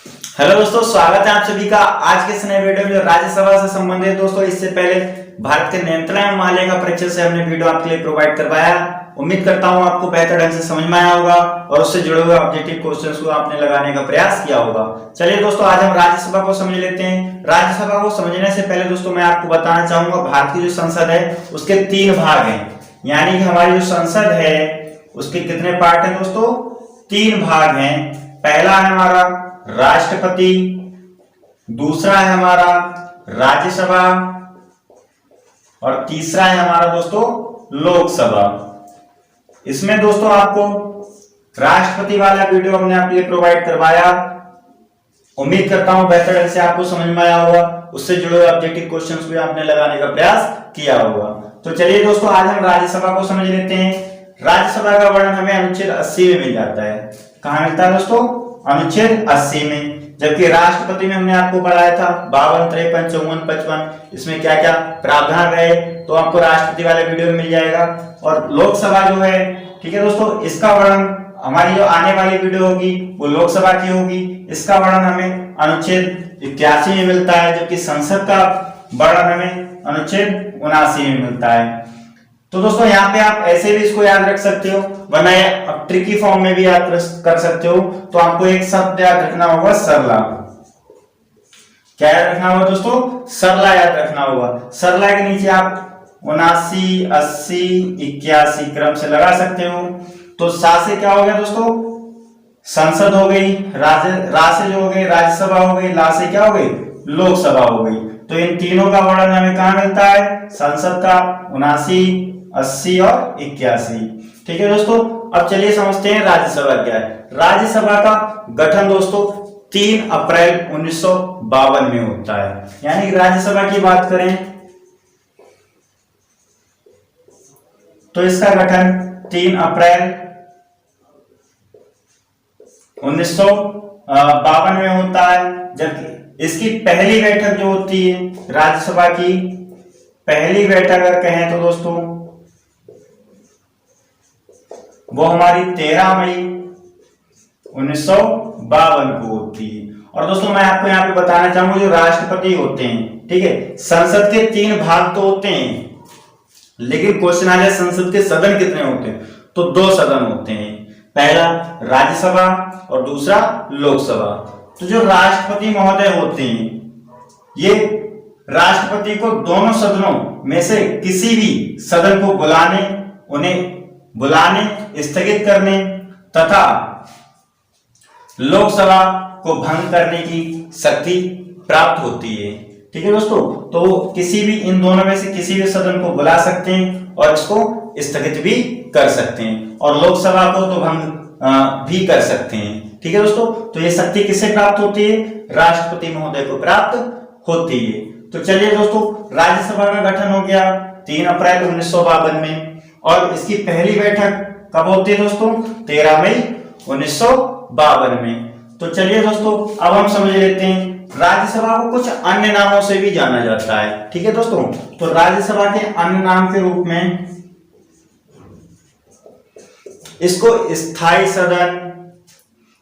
Hello दोस्तों, स्वागत है आप सभी का आज के इस नए वीडियो में जो राज्यसभा से संबंधित। दोस्तों, इससे पहले भारत के नियंत्रण एवं महालेखा परीक्षक से हमने वीडियो आपके लिए प्रोवाइड करवाया। उम्मीद करता हूं आपको बेहतर ढंग से समझ में आया होगा और उससे जुड़े हुए ऑब्जेक्टिव क्वेश्चंस को आपने लगाने का प्रयास किया होगा। चलिए दोस्तों, आज हम राज्यसभा को समझ लेते हैं। राज्यसभा को समझने से पहले दोस्तों मैं आपको बताना चाहूंगा, भारत की जो संसद है उसके 3 भाग हैं। यानी कि हमारी जो संसद है उसके कितने पार्ट हैं दोस्तों? 3 भाग हैं। पहला है हमारा राष्ट्रपति, दूसरा है हमारा राज्यसभा और तीसरा है हमारा दोस्तों लोकसभा। इसमें दोस्तों आपको राष्ट्रपति वाला वीडियो हमने आपके लिए प्रोवाइड करवाया। उम्मीद करता हूं बेहतर ढंग से आपको समझ में आया होगा, उससे जुड़े हुए ऑब्जेक्टिव क्वेश्चंस भी आपने लगाने का प्रयास किया होगा। तो चलिए दोस्तों, आज हम राज्यसभा को समझ लेते हैं। राज्यसभा का वर्णन हमें अनुच्छेद 80 में मिल जाता है। कहां मिलता है दोस्तों? अनुच्छेद 80 में। जबकि राष्ट्रपति में हमने आपको पढ़ाया था 52, 53, 54, 55 इसमें क्या क्या प्रावधान रहे, तो आपको राष्ट्रपति वाले वीडियो में मिल जाएगा। और लोकसभा जो है, ठीक है दोस्तों, इसका वर्णन हमारी जो आने वाली वीडियो होगी वो लोकसभा की होगी। इसका वर्णन हमें अनुच्छेद 81 में मिलता है, जबकि संसद का वर्णन हमें अनुच्छेद 79 में मिलता है। तो दोस्तों यहाँ पे आप ऐसे भी इसको याद रख सकते हो, वरना ट्रिकी फॉर्म में भी याद कर सकते हो। तो आपको एक शब्द याद रखना होगा, सरला। क्या याद रखना होगा दोस्तों? सरला याद रखना होगा। सरला के नीचे आप 79, 80, 81 क्रम से लगा सकते हो। तो सा से क्या हो गया दोस्तों? संसद हो गई, रा से जो हो गई राज्यसभा हो गई, ला से क्या हो गई? लोकसभा हो गई। तो इन तीनों का वर्णन हमें कहां मिलता है? संसद का 79, 80 और 81। ठीक है दोस्तों, अब चलिए समझते हैं राज्यसभा क्या है। राज्यसभा का गठन दोस्तों 3 अप्रैल 1952 में होता है। यानी राज्यसभा की बात करें तो इसका गठन 3 अप्रैल 1952 में होता है। जबकि इसकी पहली बैठक जो होती है राज्यसभा की, पहली बैठक अगर कहें तो दोस्तों वो हमारी 13 मई 1952 को होती है। और दोस्तों मैं आपको यहाँ पे बताना चाहूंगा, जो राष्ट्रपति होते हैं, ठीक है, संसद के 3 भाग तो होते हैं, लेकिन क्वेश्चन आ जाए संसद के सदन कितने होते हैं, तो 2 सदन होते हैं। पहला राज्यसभा और दूसरा लोकसभा। तो जो राष्ट्रपति महोदय होते हैं, ये राष्ट्रपति को दोनों सदनों में से किसी भी सदन को उन्हें बुलाने, स्थगित करने तथा लोकसभा को भंग करने की शक्ति प्राप्त होती है। ठीक है दोस्तों, तो किसी भी इन दोनों में से किसी भी सदन को बुला सकते हैं और इसको स्थगित भी कर सकते हैं, और लोकसभा को तो भंग भी कर सकते हैं। ठीक है दोस्तों, तो ये शक्ति किससे प्राप्त होती है? राष्ट्रपति महोदय को प्राप्त होती है। तो चलिए दोस्तों, राज्यसभा का गठन हो गया 3 अप्रैल 1952 में, और इसकी पहली बैठक कब होती है दोस्तों? 13 मई 1952 में। तो चलिए दोस्तों, अब हम समझ लेते हैं राज्यसभा को कुछ अन्य नामों से भी जाना जाता है। ठीक है दोस्तों, तो राज्यसभा के अन्य नाम के रूप में इसको स्थायी सदन,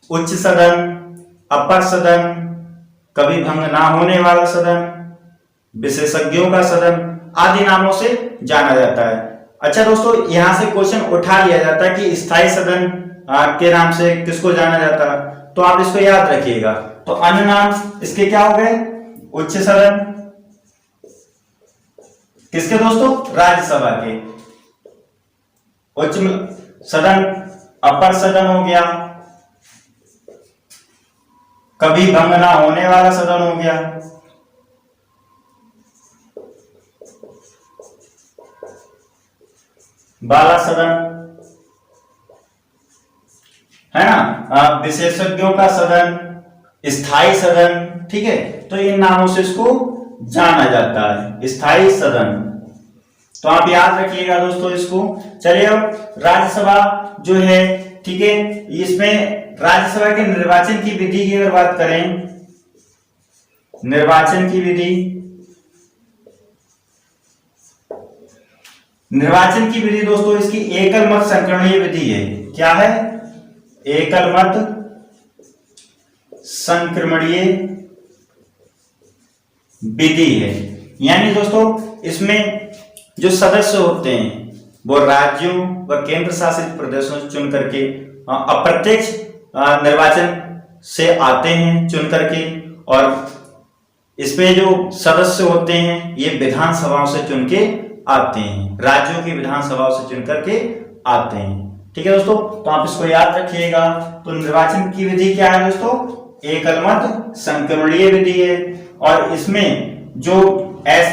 उच्च सदन, अपर सदन, कभी भंग ना होने वाला सदन, विशेषज्ञों का सदन आदि नामों से जाना जाता है। अच्छा दोस्तों, यहां से क्वेश्चन उठा लिया जाता है कि स्थायी सदन के नाम से किसको जाना जाता है, तो आप इसको याद रखिएगा। तो अन्य नाम इसके क्या हो गए? उच्च सदन किसके दोस्तों? राज्यसभा के। उच्च सदन, अपर सदन हो गया, कभी भंग ना होने वाला सदन हो गया, बाला सदन है ना, विशेषज्ञों का सदन, स्थायी सदन। ठीक है, तो इन नामों से इसको जाना जाता है, स्थायी सदन। तो आप याद रखिएगा दोस्तों इसको। चलिए अब राज्यसभा जो है, ठीक है, इसमें राज्यसभा के निर्वाचन की विधि की अगर बात करें, निर्वाचन की विधि, निर्वाचन की विधि दोस्तों इसकी एकल मत संकरणीय विधि है। क्या है? एकल मत संक्रमणीय विधि है। यानी दोस्तों इसमें जो सदस्य होते हैं वो राज्यों व केंद्र शासित प्रदेशों से चुन करके अप्रत्यक्ष निर्वाचन से आते हैं चुन करके, और इसमें जो सदस्य होते हैं ये विधानसभाओं से चुन के आते हैं, राज्यों की विधानसभाओं से चुन करके आते हैं। ठीक है दोस्तों, तो आप इसको याद रखिएगा। तो निर्वाचन की विधि क्या है दोस्तों? एकल मत संक्रमणीय विधि है, और इसमें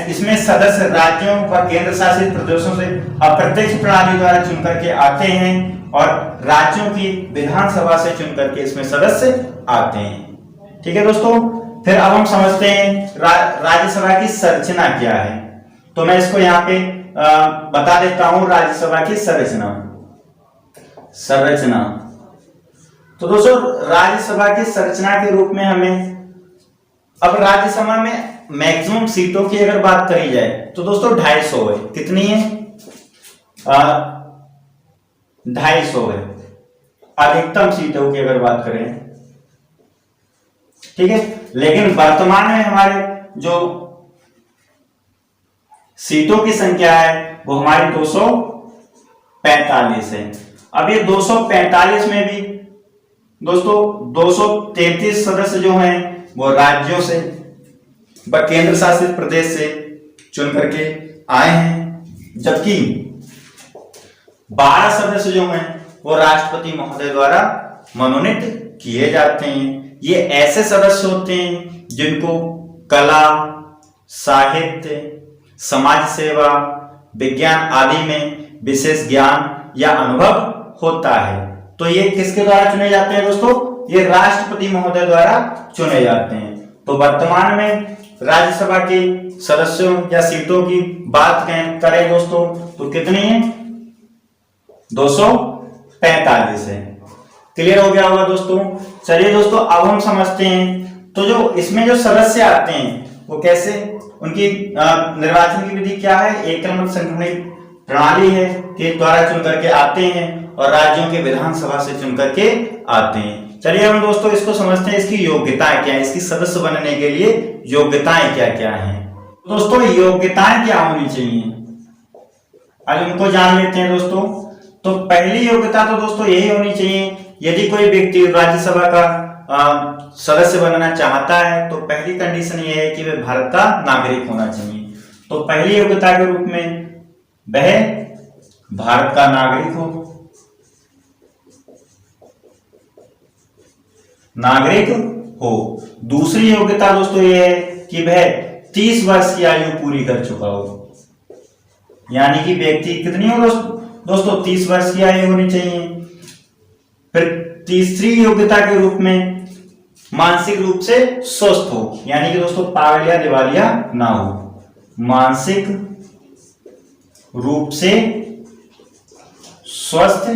इसमें सदस्य राज्यों व केंद्र शासित प्रदेशों से अप्रत्यक्ष प्रणाली द्वारा चुन करके आते हैं, और राज्यों की विधानसभा से चुन करके इसमें सदस्य आते हैं। ठीक है दोस्तों, फिर अब हम समझते हैं राज्यसभा की संरचना क्या है। तो मैं इसको यहाँ पे बता देता हूं राज्यसभा की संरचना। तो दोस्तों राज्यसभा की संरचना के रूप में हमें, अब राज्यसभा में मैक्सिमम सीटों की अगर बात करी जाए तो दोस्तों 250 है। कितनी है? 250 है अधिकतम सीटों की अगर बात करें। ठीक है, लेकिन वर्तमान में हमारे जो सीटों की संख्या है वो हमारी 245 है। अब ये 245 में भी दोस्तों 233 सदस्य जो हैं वो राज्यों से व केंद्र शासित प्रदेश से चुन करके आए हैं, जबकि 12 सदस्य जो हैं वो राष्ट्रपति महोदय द्वारा मनोनीत किए जाते हैं। ये ऐसे सदस्य होते हैं जिनको कला, साहित्य, समाज सेवा, विज्ञान आदि में विशेष ज्ञान या अनुभव होता है। तो ये किसके द्वारा चुने जाते हैं दोस्तों? ये राष्ट्रपति महोदय द्वारा चुने जाते हैं। तो वर्तमान में राज्यसभा के सदस्यों या सीटों की बात करें दोस्तों तो कितनी है? 245 है। क्लियर हो गया होगा दोस्तों। चलिए दोस्तों अब हम समझते हैं तो जो इसमें जो सदस्य आते हैं वो कैसे, उनकी निर्वाचन की विधि क्या है? एकल मत संक्रमणीय प्रणाली है के द्वारा चुन करके आते हैं और राज्यों के विधानसभा से चुन करके आते हैं। चलिए हम दोस्तों इसको समझते हैं, इसकी योग्यताएं क्या है, इसकी सदस्य बनने के लिए योग्यताएं क्या क्या हैं। दोस्तों योग्यताएं क्या होनी चाहिए आज उनको जान लेते हैं दोस्तों। तो पहली योग्यता तो दोस्तों यही होनी चाहिए, यदि कोई व्यक्ति राज्यसभा का सदस्य बनना चाहता है तो पहली कंडीशन ये है कि वह भारत का नागरिक होना चाहिए। तो पहली योग्यता के रूप में वह भारत का नागरिक हो। दूसरी योग्यता दोस्तों ये है कि वह 30 वर्ष की आयु पूरी कर चुका हो। यानी कि व्यक्ति कितनी हो दोस्तों 30 वर्ष की आयु होनी चाहिए। फिर तीसरी योग्यता के रूप में मानसिक रूप से स्वस्थ हो, यानी कि दोस्तों पागल या दिवालिया ना हो, मानसिक रूप से स्वस्थ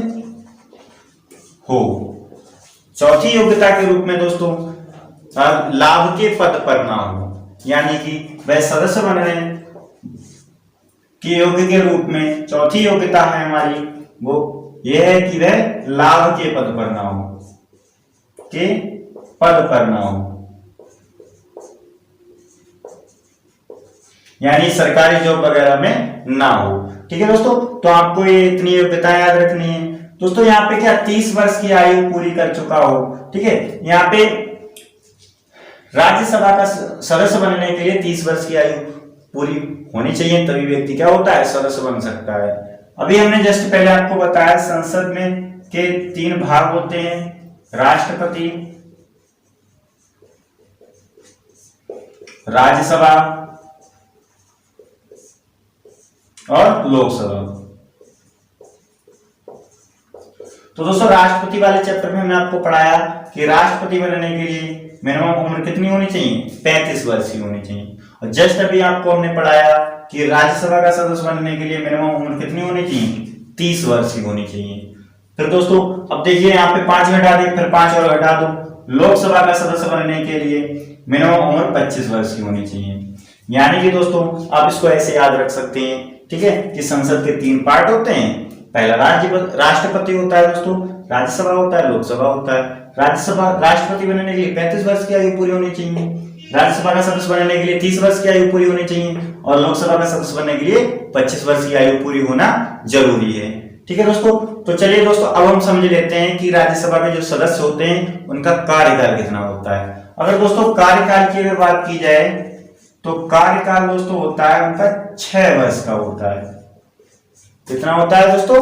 हो। चौथी योग्यता के रूप में दोस्तों लाभ के पद पर ना हो, यानी कि वह सदस्य बनने के योग्य के रूप में चौथी योग्यता है हमारी वो यह है कि वह लाभ के पद पर ना हो, के पद पर ना हो, यानी सरकारी जॉब वगैरह में ना हो। ठीक है दोस्तों, तो आपको ये इतनी योग्यता याद रखनी है दोस्तों। यहाँ पे क्या 30 वर्ष की आयु पूरी कर चुका हो। ठीक है, यहाँ पे राज्यसभा का सदस्य बनने के लिए 30 वर्ष की आयु पूरी होनी चाहिए, तभी व्यक्ति क्या होता है सदस्य बन सकता है। अभी हमने जस्ट पहले आपको बताया संसद में के 3 भाग होते हैं, राष्ट्रपति, राज्यसभा और लोकसभा। तो दोस्तों राष्ट्रपति वाले चैप्टर में हमने आपको पढ़ाया कि राष्ट्रपति बनने के लिए मिनिमम उम्र कितनी होनी चाहिए? 35 वर्ष की होनी चाहिए। और जस्ट अभी आपको हमने पढ़ाया कि राज्यसभा का सदस्य बनने के लिए मिनिमम उम्र कितनी होनी चाहिए? 30 वर्ष की होनी चाहिए। फिर दोस्तों अब देखिए यहाँ पे 5 घटा दे, फिर 5 और घटा दो। लोकसभा का सदस्य बनने के लिए मिनिमम उम्र 25 वर्ष की होनी चाहिए। यानी कि दोस्तों आप इसको ऐसे याद रख सकते हैं, ठीक है, कि संसद के 3 पार्ट होते हैं। पहला राष्ट्रपति होता है दोस्तों, राज्यसभा होता है, लोकसभा होता है। राज्यसभा राष्ट्रपति बनने के लिए 35 वर्ष की आयु पूरी होनी चाहिए, राज्यसभा का सदस्य बनने के लिए 30 वर्ष की आयु पूरी होनी चाहिए और लोकसभा का सदस्य बनने के लिए 25 वर्ष की आयु पूरी होना जरूरी है। ठीक है दोस्तों, तो चलिए दोस्तों अब हम समझ लेते हैं कि राज्यसभा के जो सदस्य होते हैं उनका कार्यकाल कितना होता है। अगर दोस्तों कार्यकाल की अगर बात की जाए तो कार्यकाल दोस्तों होता है उनका 6 वर्ष का होता है। कितना होता है दोस्तों?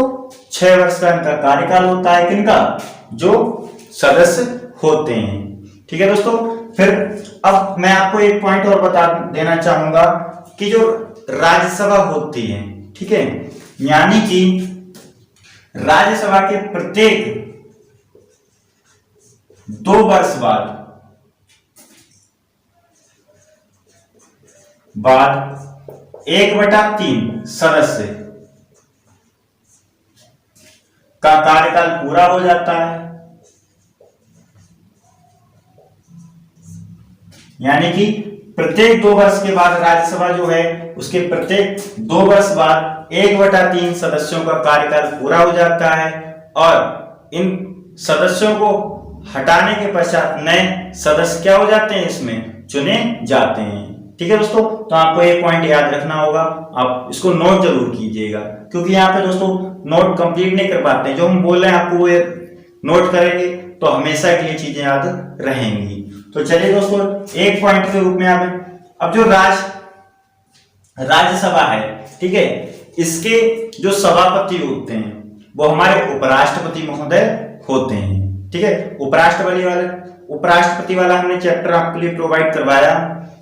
6 वर्ष का इनका कार्यकाल होता है। किनका? जो सदस्य होते हैं। ठीक है दोस्तों, फिर अब मैं आपको एक पॉइंट और बता देना चाहूंगा कि जो राज्यसभा होती है, ठीक है, यानी कि राज्यसभा के प्रत्येक 2 वर्ष बाद 1/3 सदस्य का कार्यकाल पूरा हो जाता है, यानी कि प्रत्येक 2 वर्ष के बाद राज्यसभा जो है उसके प्रत्येक 2 वर्ष बाद 1/3 सदस्यों का कार्यकाल पूरा हो जाता है और इन सदस्यों को हटाने के पश्चात नए सदस्य क्या हो जाते हैं, इसमें चुने जाते हैं। ठीक है दोस्तों, तो आपको एक पॉइंट याद रखना होगा, आप इसको नोट जरूर कीजिएगा क्योंकि यहाँ पे दोस्तों नोट कंप्लीट नहीं कर पाते हैं। जो हम बोल रहे हैं आपको वो नोट करेंगे तो हमेशा के लिए चीजें याद रहेंगी। तो चलिए दोस्तों एक पॉइंट के रूप में अब जो राज्यसभा है, ठीक है, इसके जो सभापति होते हैं वो हमारे उपराष्ट्रपति महोदय होते हैं। ठीक है, उपराष्ट्रपति वाला हमने चैप्टर आपके लिए प्रोवाइड करवाया,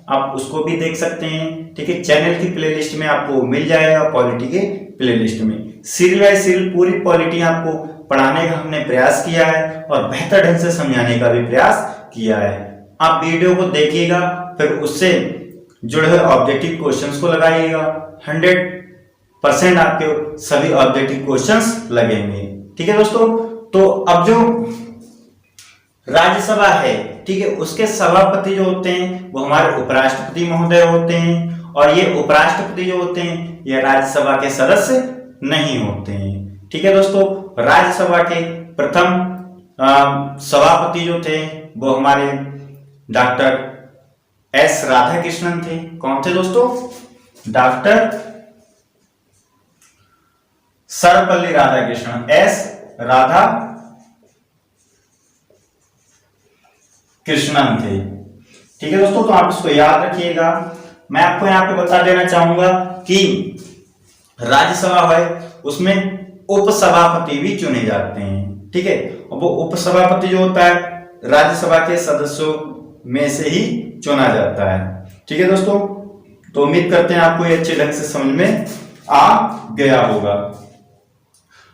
आप उसको भी देख सकते हैं। ठीक है, चैनल की प्लेलिस्ट में आपको मिल जाएगा, पॉलिटी के प्लेलिस्ट में सीरियल बाय सीरियल पूरी पॉलिटी आपको पढ़ाने का हमने प्रयास किया है और बेहतर ढंग से समझाने का भी प्रयास किया है। आप वीडियो को देखिएगा, फिर उससे जुड़े हुए ऑब्जेक्टिव क्वेश्चंस को लगाइएगा। 100% आपके सभी ऑब्जेक्टिव क्वेश्चंस लगेंगे। ठीक है दोस्तों, तो अब जो राज्यसभा है, ठीक है, उसके सभापति जो होते हैं वो हमारे उपराष्ट्रपति महोदय होते हैं और ये उपराष्ट्रपति जो होते हैं ये राज्यसभा के सदस्य नहीं होते हैं। ठीक है दोस्तों, राज्यसभा के प्रथम सभापति जो थे वो हमारे डॉक्टर एस राधाकृष्णन थे। कौन थे दोस्तों? डॉक्टर सर्वपल्ली राधाकृष्णन, एस राधा कृष्णन थे। ठीक है दोस्तों, तो आप इसको याद रखिएगा। मैं आपको यहाँ पे बता देना चाहूंगा कि राज्यसभा है उसमें उपसभापति भी चुने जाते हैं। ठीक है, और वो उपसभापति जो होता है राज्यसभा के सदस्यों में से ही चुना जाता है। ठीक है दोस्तों, तो उम्मीद करते हैं आपको ये अच्छे ढंग से समझ में आ गया होगा।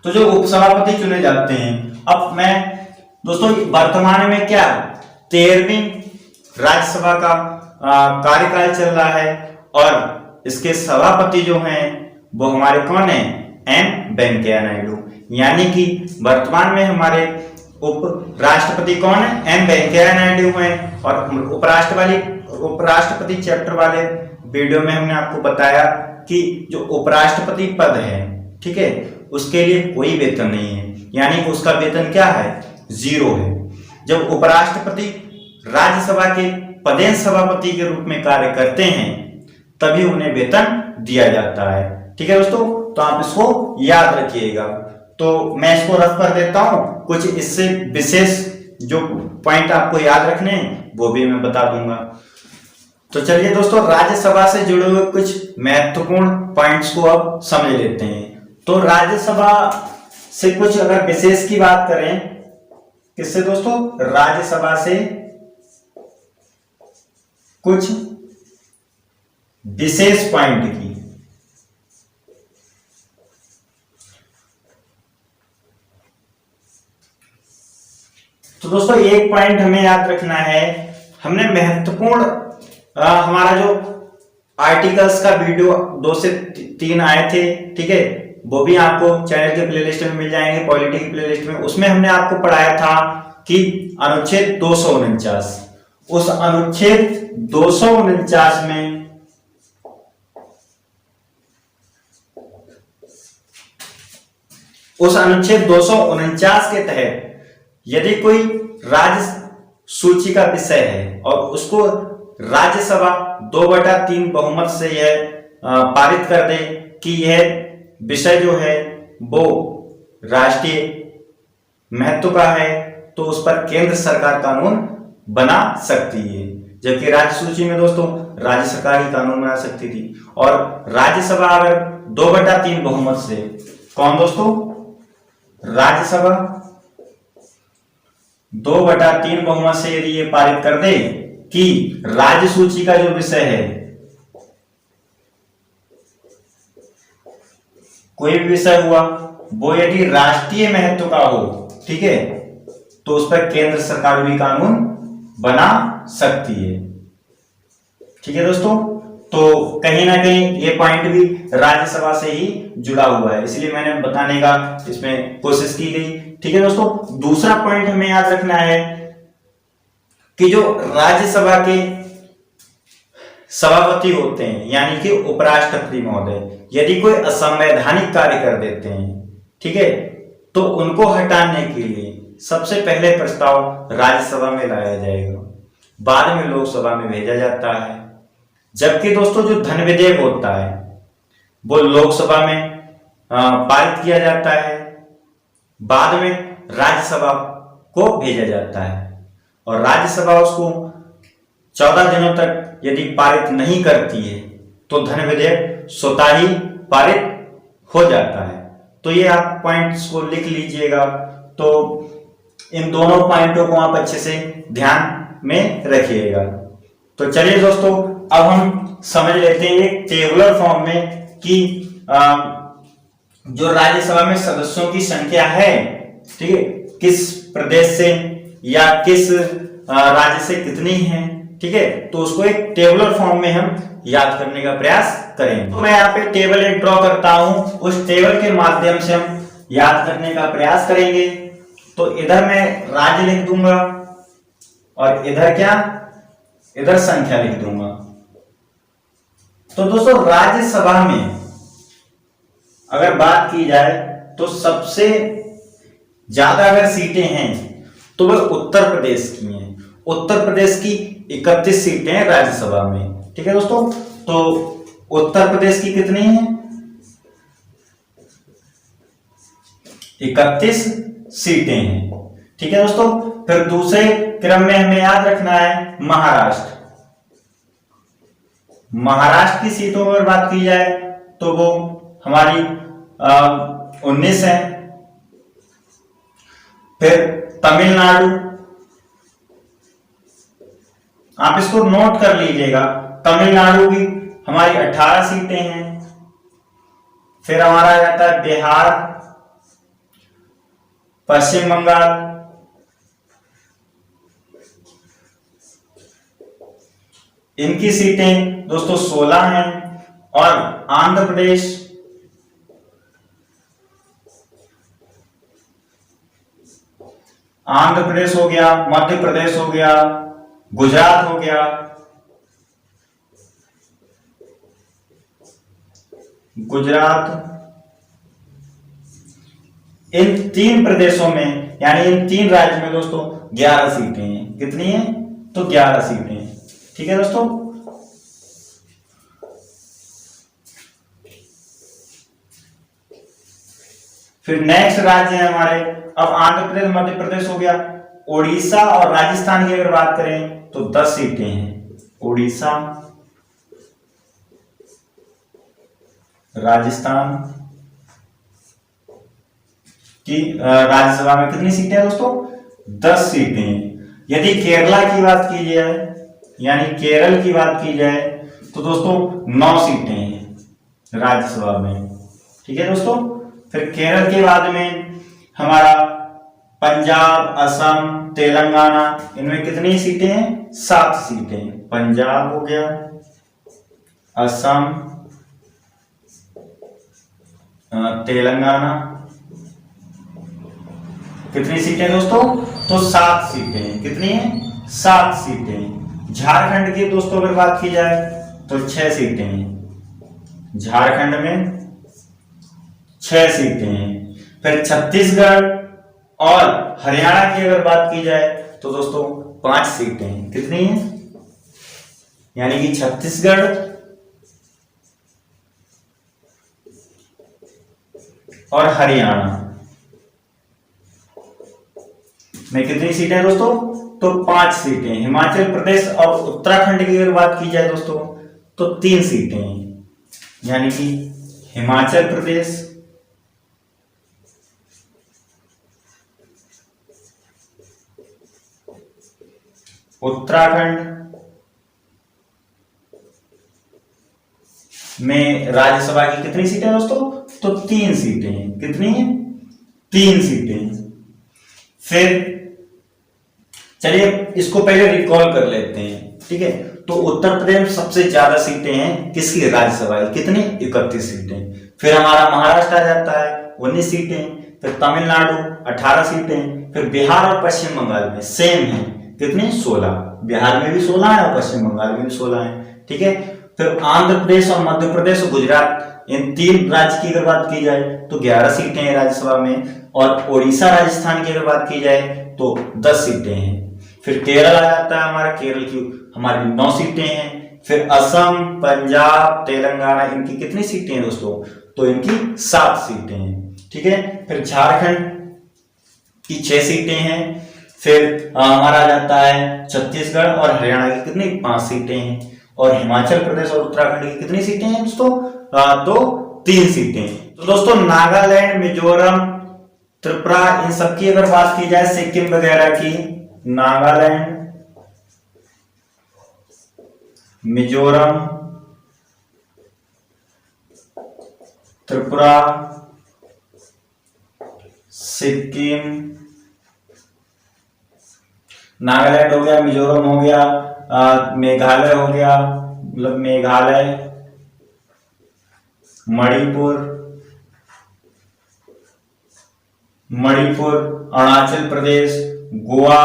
तो जो उपसभापति चुने जाते हैं, अब मैं दोस्तों वर्तमान में क्या 13वीं राज्यसभा का कार्यकाल चल रहा है और इसके सभापति जो हैं वो हमारे कौन है? एम वेंकैया नायडू। यानी कि वर्तमान में हमारे उपराष्ट्रपति कौन है? एम वेंकैया नायडू हैं। और उपराष्ट्रपति चैप्टर वाले वीडियो में हमने आपको बताया कि जो उपराष्ट्रपति पद है, ठीक है, उसके लिए कोई वेतन नहीं है, यानी कि उसका वेतन क्या है? 0 है। जब उपराष्ट्रपति राज्यसभा के पदेन सभापति के रूप में कार्य करते हैं तभी उन्हें वेतन दिया जाता है। ठीक है दोस्तों, तो आप इसको याद रखिएगा। तो मैं इसको रफ कर देता हूं, कुछ इससे विशेष जो पॉइंट आपको याद रखने हैं वो भी मैं बता दूंगा। तो चलिए दोस्तों राज्यसभा से जुड़े हुए कुछ महत्वपूर्ण पॉइंट्स को अब समझ लेते हैं। तो राज्यसभा से कुछ अगर विशेष की बात करें, किससे दोस्तों? राज्यसभा से कुछ विशेष पॉइंट की। तो दोस्तों एक पॉइंट हमें याद रखना है, हमने महत्वपूर्ण हमारा जो आर्टिकल्स का वीडियो 2 से 3 आए थे, ठीक है, वो भी आपको चैनल के प्लेलिस्ट में मिल जाएंगे, पॉलिटी की प्लेलिस्ट में। उसमें हमने आपको पढ़ाया था कि अनुच्छेद 249, उस अनुच्छेद 249 में उस अनुच्छेद 249 के तहत यदि कोई राज्य सूची का विषय है और उसको राज्यसभा 2/3 बहुमत से यह पारित कर दे कि यह विषय जो है वो राष्ट्रीय महत्व का है, तो उस पर केंद्र सरकार कानून बना सकती है। जबकि राज्य सूची में दोस्तों राज्य सरकार ही कानून बना सकती थी। और राज्यसभा अगर 2/3 बहुमत से, कौन दोस्तों, राज्यसभा 2/3 बहुमत से यदि ये पारित कर दे कि राज्य सूची का जो विषय है, कोई भी विषय हुआ वो यदि राष्ट्रीय महत्व का हो, ठीक है, तो उस पर केंद्र सरकार भी कानून बना सकती है। ठीक है दोस्तों, तो कहीं ना कहीं ये पॉइंट भी राज्यसभा से ही जुड़ा हुआ है, इसलिए मैंने बताने का इसमें कोशिश की गई। ठीक है दोस्तों, दूसरा पॉइंट हमें याद रखना है कि जो राज्यसभा के सभापति होते हैं यानी कि उपराष्ट्रपति महोदय, यदि कोई असंवैधानिक कार्य कर देते हैं, ठीक है, तो उनको हटाने के लिए सबसे पहले प्रस्ताव राज्यसभा में लाया जाएगा, बाद में लोकसभा में भेजा जाता है। जबकि दोस्तों जो धन विधेयक होता है वो लोकसभा में पारित किया जाता है, बाद में राज्यसभा को भेजा जाता है और राज्यसभा उसको 14 दिनों तक यदि पारित नहीं करती है तो धन विधेयक स्वतः ही पारित हो जाता है। तो ये आप पॉइंट्स को लिख लीजिएगा, तो इन दोनों पॉइंटों को आप अच्छे से ध्यान में रखिएगा। तो चलिए दोस्तों, अब हम समझ लेते हैं एक टेबुलर फॉर्म में कि जो राज्यसभा में सदस्यों की संख्या है, ठीक है, किस प्रदेश से या किस राज्य से कितनी है, ठीक है, तो उसको एक टेबुलर फॉर्म में हम याद करने का प्रयास करेंगे। तो मैं यहाँ पे टेबल एक ड्रॉ करता हूं, उस टेबल के माध्यम से हम याद करने का प्रयास करेंगे। तो इधर मैं राज्य लिख दूंगा और इधर क्या, इधर संख्या लिख दूंगा। तो दोस्तों राज्यसभा में अगर बात की जाए तो सबसे ज्यादा अगर सीटें हैं तो वह उत्तर प्रदेश की हैं। उत्तर प्रदेश की 31 सीटें हैं राज्यसभा में। ठीक है दोस्तों, तो उत्तर प्रदेश की कितनी है, 31 सीटें हैं। ठीक है दोस्तों, फिर दूसरे क्रम में हमें याद रखना है महाराष्ट्र। महाराष्ट्र की सीटों पर बात की जाए तो वो हमारी 19 है। फिर तमिलनाडु, आप इसको नोट कर लीजिएगा, तमिलनाडु की हमारी 18 सीटें हैं। फिर हमारा आ जाता है बिहार, पश्चिम बंगाल, इनकी सीटें दोस्तों 16 हैं। और आंध्र प्रदेश, आंध्र प्रदेश हो गया, मध्य प्रदेश हो गया, गुजरात हो गया, गुजरात, इन 3 प्रदेशों में यानी इन 3 राज्य में दोस्तों 11 सीटें हैं। कितनी हैं, तो 11 सीटें हैं। ठीक है दोस्तों, फिर नेक्स्ट राज्य है हमारे, अब आंध्र प्रदेश, मध्य प्रदेश हो गया, ओडिशा और राजस्थान की अगर बात करें तो 10 सीटें हैं। ओडिशा, राजस्थान की राज्यसभा में कितनी सीटें हैं दोस्तों, 10 सीटें हैं। यदि केरला की बात की जाए यानी केरल की बात की जाए तो दोस्तों 9 सीटें हैं राज्यसभा में। ठीक है दोस्तों, फिर केरल के बाद में हमारा पंजाब, असम, तेलंगाना, इनमें कितनी सीटें हैं, 7 सीटें। पंजाब हो गया, असम, तेलंगाना, कितनी सीटें दोस्तों, तो 7 सीटें। कितनी है, 7 सीटें। झारखंड की दोस्तों अगर बात की जाए तो 6 सीटें हैं। झारखंड में 6 सीटें हैं। फिर छत्तीसगढ़ और हरियाणा की अगर बात की जाए तो दोस्तों 5 सीटें हैं। कितनी है? यानी कि छत्तीसगढ़ और हरियाणा में कितनी सीटें हैं दोस्तों? तो 5 सीटें। हिमाचल प्रदेश और उत्तराखंड की अगर बात की जाए दोस्तों तो 3 सीटें हैं। यानी कि हिमाचल प्रदेश, उत्तराखंड में राज्यसभा की कितनी सीटें दोस्तों? तो 3 सीटें हैं। कितनी है? 3 सीटें। फिर चलिए इसको पहले रिकॉल कर लेते हैं, ठीक है। तो उत्तर प्रदेश में सबसे ज्यादा सीटें हैं किसकी? राज्यसभा की। कितनी? 31 सीटें। फिर हमारा महाराष्ट्र आ जाता है 19 सीटें। फिर तमिलनाडु 18 सीटें। फिर बिहार और पश्चिम बंगाल में सेम है। कितनी? 16। बिहार में भी 16 है और पश्चिम बंगाल में भी 16 है, ठीक है। फिर आंध्र प्रदेश और मध्य प्रदेश और गुजरात, इन 3 राज्य की अगर बात की जाए तो 11 सीटें हैं राज्यसभा में। और उड़ीसा राजस्थान की अगर बात की जाए तो 10 सीटें हैं। फिर केरल आ जाता है हमारा, केरल की हमारी 9 सीटें हैं। फिर असम, पंजाब, तेलंगाना, इनकी कितनी सीटें हैं दोस्तों? तो इनकी 7 सीटें हैं, ठीक है। फिर झारखंड की 6 सीटें हैं। फिर हमारा आ जाता है छत्तीसगढ़ और हरियाणा की कितनी? 5 सीटें हैं। और हिमाचल प्रदेश और उत्तराखंड की कितनी सीटें हैं दोस्तों? तो 3 सीटें हैं। तो दोस्तों नागालैंड, मिजोरम, त्रिपुरा, इन सब की अगर बात की जाए, सिक्किम वगैरह की, नागालैंड, मिजोरम, त्रिपुरा, सिक्किम, नागालैंड हो गया, मिजोरम हो गया, मेघालय हो गया, मतलब मेघालय, मणिपुर, अरुणाचल प्रदेश, गोवा,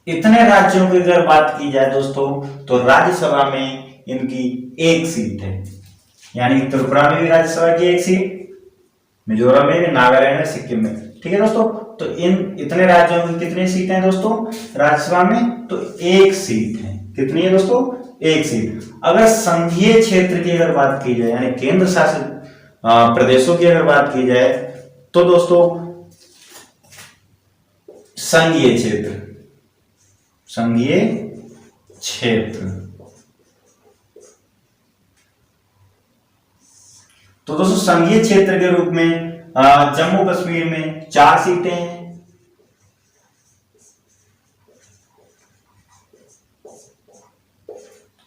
इतने राज्यों की अगर बात की जाए दोस्तों तो राज्यसभा में इनकी 1 सीट है। यानी त्रिपुरा में भी राज्यसभा की 1 सीट, मिजोरम में भी, नागालैंड में, सिक्किम में, ठीक है दोस्तों। तो इन इतने राज्यों की कितनी सीटें हैं दोस्तों राज्यसभा में? तो 1 सीट है। कितनी है दोस्तों? 1 सीट। अगर संघीय क्षेत्र की अगर बात की जाए, यानी केंद्र शासित प्रदेशों की अगर बात की जाए तो दोस्तों संघीय क्षेत्र, तो दोस्तों संघीय क्षेत्र के रूप में जम्मू कश्मीर में 4 सीटें हैं।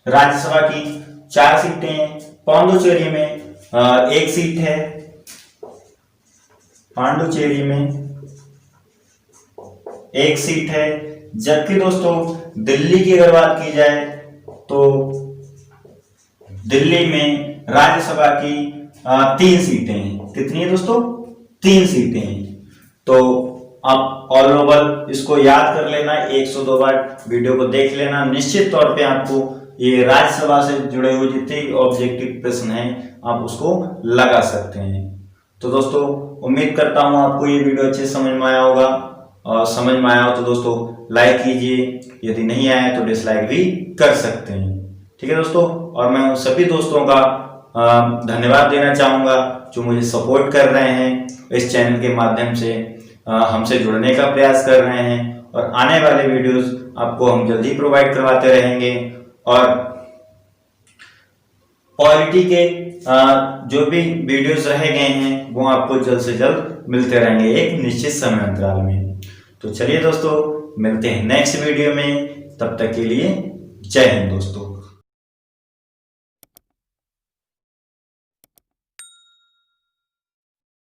राज्यसभा की 4 सीटें हैं। पांडुचेरी में 1 सीट है। पांडुचेरी में 1 सीट है। जबकि दोस्तों दिल्ली की अगर बात की जाए तो दिल्ली में राज्यसभा की 3 सीटें हैं। कितनी है दोस्तों? 3 सीटें हैं। तो आप ऑल ओवर इसको याद कर लेना, 102 बार वीडियो को देख लेना। निश्चित तौर पे आपको ये राज्यसभा से जुड़े हुए जितने ऑब्जेक्टिव प्रश्न हैं आप उसको लगा सकते हैं। तो दोस्तों उम्मीद करता हूं आपको ये वीडियो अच्छे समझ में आया होगा, और समझ में आया हो तो दोस्तों लाइक कीजिए, यदि नहीं आया तो डिसलाइक भी कर सकते हैं, ठीक है दोस्तों। और मैं उन सभी दोस्तों का धन्यवाद देना चाहूंगा जो मुझे सपोर्ट कर रहे हैं, इस चैनल के माध्यम से हमसे जुड़ने का प्रयास कर रहे हैं, और आने वाले वीडियोस आपको हम जल्दी प्रोवाइड करवाते रहेंगे। और पॉलिटी के जो भी वीडियोस रह गए हैं वो आपको जल्द से जल्द मिलते रहेंगे एक निश्चित समय अंतराल में। तो चलिए दोस्तों मिलते हैं नेक्स्ट वीडियो में, तब तक के लिए जय हिंद दोस्तों।